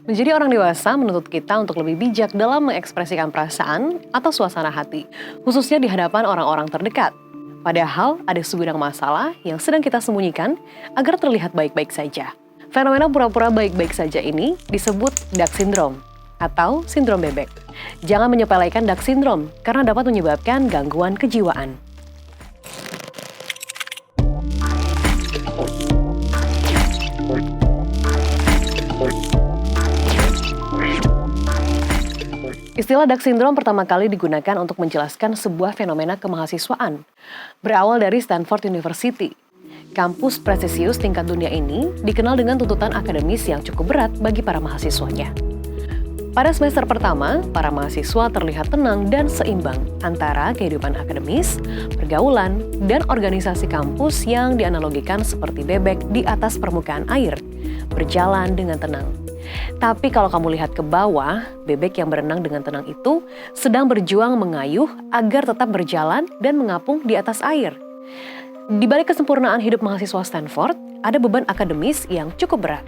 Menjadi orang dewasa menuntut kita untuk lebih bijak dalam mengekspresikan perasaan atau suasana hati, khususnya di hadapan orang-orang terdekat. Padahal ada segudang masalah yang sedang kita sembunyikan agar terlihat baik-baik saja. Fenomena pura-pura baik-baik saja ini disebut dark syndrome atau sindrom bebek. Jangan menyepelekan dark syndrome karena dapat menyebabkan gangguan kejiwaan. Istilah dark syndrome pertama kali digunakan untuk menjelaskan sebuah fenomena kemahasiswaan. Berawal dari Stanford University. Kampus prestisius tingkat dunia ini dikenal dengan tuntutan akademis yang cukup berat bagi para mahasiswanya. Pada semester pertama, para mahasiswa terlihat tenang dan seimbang antara kehidupan akademis, pergaulan, dan organisasi kampus yang dianalogikan seperti bebek di atas permukaan air, berjalan dengan tenang. Tapi kalau kamu lihat ke bawah, bebek yang berenang dengan tenang itu sedang berjuang mengayuh agar tetap berjalan dan mengapung di atas air. Di balik kesempurnaan hidup mahasiswa Stanford, ada beban akademis yang cukup berat.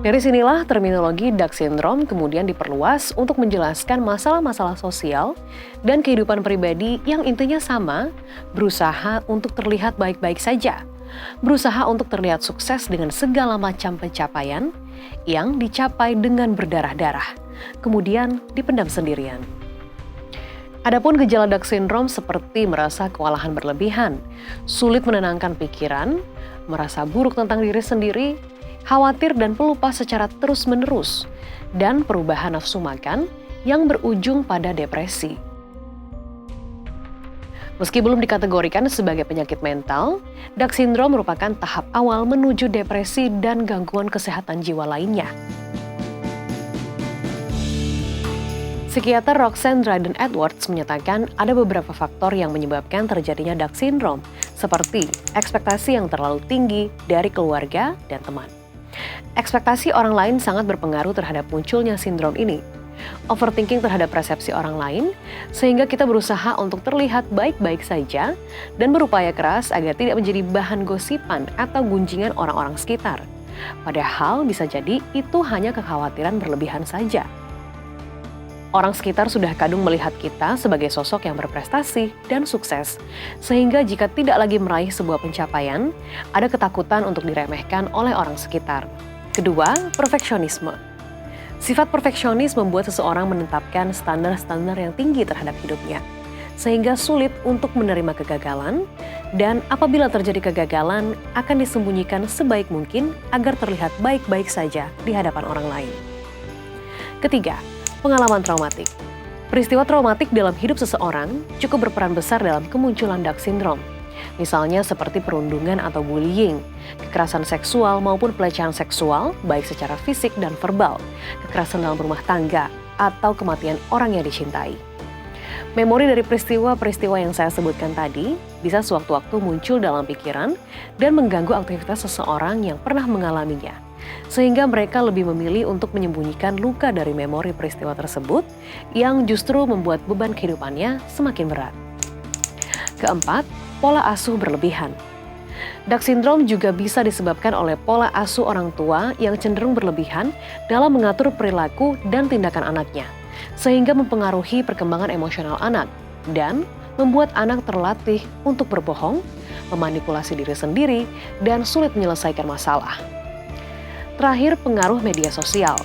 Dari sinilah terminologi dark syndrome kemudian diperluas untuk menjelaskan masalah-masalah sosial dan kehidupan pribadi yang intinya sama, berusaha untuk terlihat baik-baik saja. Berusaha untuk terlihat sukses dengan segala macam pencapaian yang dicapai dengan berdarah-darah, kemudian dipendam sendirian. Adapun gejala dark syndrome seperti merasa kewalahan berlebihan, sulit menenangkan pikiran, merasa buruk tentang diri sendiri, khawatir dan pelupa secara terus-menerus, dan perubahan nafsu makan yang berujung pada depresi. Meski belum dikategorikan sebagai penyakit mental, dark syndrome merupakan tahap awal menuju depresi dan gangguan kesehatan jiwa lainnya. Psikiater Roxanne Dryden Edwards menyatakan ada beberapa faktor yang menyebabkan terjadinya dark syndrome, seperti ekspektasi yang terlalu tinggi dari keluarga dan teman. Ekspektasi orang lain sangat berpengaruh terhadap munculnya sindrom ini. Overthinking terhadap persepsi orang lain, sehingga kita berusaha untuk terlihat baik-baik saja dan berupaya keras agar tidak menjadi bahan gosipan atau gunjingan orang-orang sekitar. Padahal bisa jadi itu hanya kekhawatiran berlebihan saja. Orang sekitar sudah kadung melihat kita sebagai sosok yang berprestasi dan sukses, sehingga jika tidak lagi meraih sebuah pencapaian, ada ketakutan untuk diremehkan oleh orang sekitar. Kedua, perfeksionisme. Sifat perfeksionis membuat seseorang menetapkan standar-standar yang tinggi terhadap hidupnya, sehingga sulit untuk menerima kegagalan, dan apabila terjadi kegagalan akan disembunyikan sebaik mungkin agar terlihat baik-baik saja di hadapan orang lain. Ketiga, pengalaman traumatik. Peristiwa traumatik dalam hidup seseorang cukup berperan besar dalam kemunculan dark syndrome. Misalnya seperti perundungan atau bullying, kekerasan seksual maupun pelecehan seksual, baik secara fisik dan verbal, kekerasan dalam rumah tangga, atau kematian orang yang dicintai. Memori dari peristiwa-peristiwa yang saya sebutkan tadi bisa sewaktu-waktu muncul dalam pikiran dan mengganggu aktivitas seseorang yang pernah mengalaminya, sehingga mereka lebih memilih untuk menyembunyikan luka dari memori peristiwa tersebut yang justru membuat beban kehidupannya semakin berat. Keempat, pola asuh berlebihan. Dark syndrome juga bisa disebabkan oleh pola asuh orang tua yang cenderung berlebihan dalam mengatur perilaku dan tindakan anaknya, sehingga mempengaruhi perkembangan emosional anak dan membuat anak terlatih untuk berbohong, memanipulasi diri sendiri, dan sulit menyelesaikan masalah. Terakhir, pengaruh media sosial.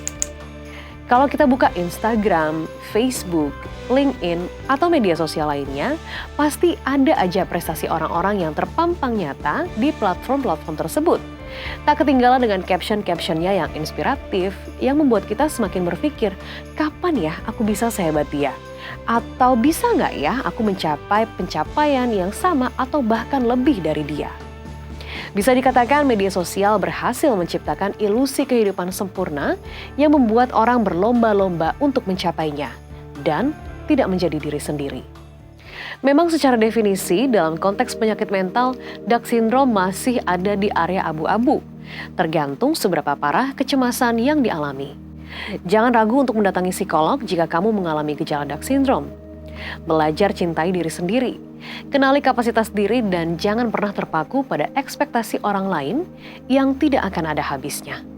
Kalau kita buka Instagram, Facebook, LinkedIn, atau media sosial lainnya, pasti ada aja prestasi orang-orang yang terpampang nyata di platform-platform tersebut. Tak ketinggalan dengan caption-captionnya yang inspiratif, yang membuat kita semakin berpikir, kapan ya aku bisa sehebat dia? Atau bisa nggak ya aku mencapai pencapaian yang sama atau bahkan lebih dari dia? Bisa dikatakan media sosial berhasil menciptakan ilusi kehidupan sempurna yang membuat orang berlomba-lomba untuk mencapainya dan tidak menjadi diri sendiri. Memang secara definisi dalam konteks penyakit mental, dark syndrome masih ada di area abu-abu, tergantung seberapa parah kecemasan yang dialami. Jangan ragu untuk mendatangi psikolog jika kamu mengalami gejala dark syndrome. Belajar cintai diri sendiri. Kenali kapasitas diri dan jangan pernah terpaku pada ekspektasi orang lain yang tidak akan ada habisnya.